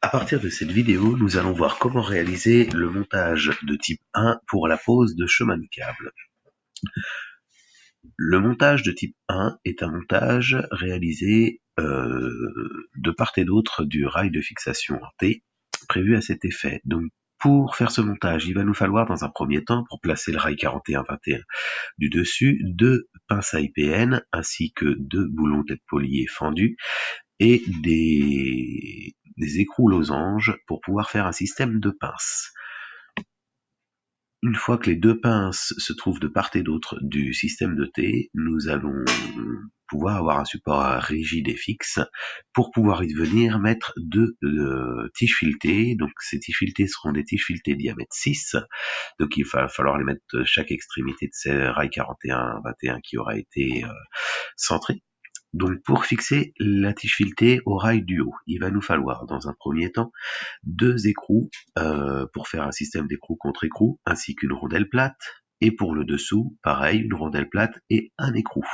À partir de cette vidéo, nous allons voir comment réaliser le montage de type 1 pour la pose de chemin de câble. Le montage de type 1 est un montage réalisé de part et d'autre du rail de fixation en T prévu à cet effet. Donc pour faire ce montage, il va nous falloir dans un premier temps, pour placer le rail 41-21 du dessus, 2 pinces à IPN ainsi que 2 boulons tête polier fendus et des écrous losanges pour pouvoir faire un système de pinces. Une fois que les deux pinces se trouvent de part et d'autre du système de T, nous allons pouvoir avoir un support rigide et fixe pour pouvoir y venir mettre deux tiges filetées. Donc ces tiges filetées seront des tiges filetées diamètre 6. Donc il va falloir les mettre chaque extrémité de ces rails 41-21 qui aura été centré. Donc pour fixer la tige filetée au rail du haut, il va nous falloir dans un premier temps 2 écrous pour faire un système d'écrou contre écrou, ainsi qu'une rondelle plate, et pour le dessous, pareil, une rondelle plate et un écrou.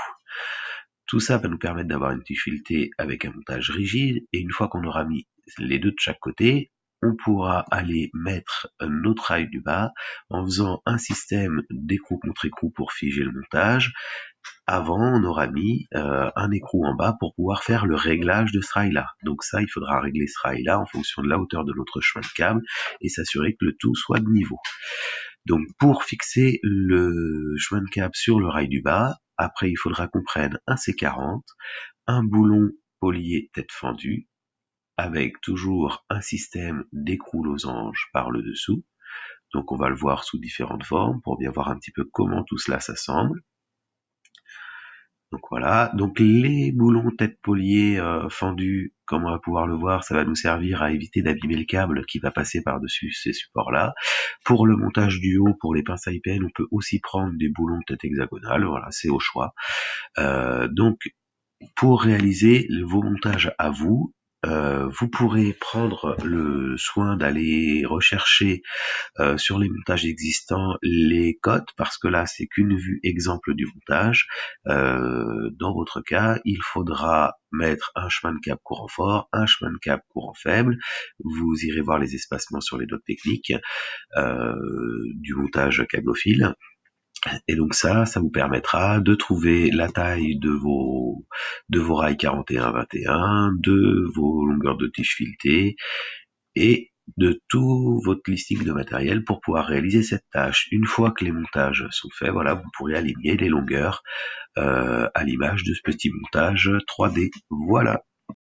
Tout ça va nous permettre d'avoir une tige filetée avec un montage rigide, et une fois qu'on aura mis les deux de chaque côté, on pourra aller mettre notre rail du bas en faisant un système d'écrou contre écrou pour figer le montage. Avant, on aura mis un écrou en bas pour pouvoir faire le réglage de ce rail-là. Donc ça, il faudra régler ce rail-là en fonction de la hauteur de notre chemin de câble et s'assurer que le tout soit de niveau. Donc pour fixer le chemin de câble sur le rail du bas, après il faudra qu'on prenne un C40, un boulon polier tête fendue, avec toujours un système d'écrou losange par le dessous. Donc on va le voir sous différentes formes pour bien voir un petit peu comment tout cela s'assemble. Donc voilà, donc les boulons tête polier fendus, comme on va pouvoir le voir, ça va nous servir à éviter d'abîmer le câble qui va passer par-dessus ces supports-là. Pour le montage du haut, pour les pinces à IPN, on peut aussi prendre des boulons tête hexagonale, voilà, c'est au choix. Donc pour réaliser vos montages à vous, vous pourrez prendre le soin d'aller rechercher sur les montages existants les cotes, parce que là c'est qu'une vue exemple du montage. Dans votre cas, il faudra mettre un chemin de câble courant fort, un chemin de câble courant faible. Vous irez voir les espacements sur les notes techniques du montage câblophile. Et donc ça vous permettra de trouver la taille de vos rails 41-21, de vos longueurs de tige filetée et de tout votre listing de matériel pour pouvoir réaliser cette tâche. Une fois que les montages sont faits, voilà, vous pourrez aligner les longueurs à l'image de ce petit montage 3D. Voilà.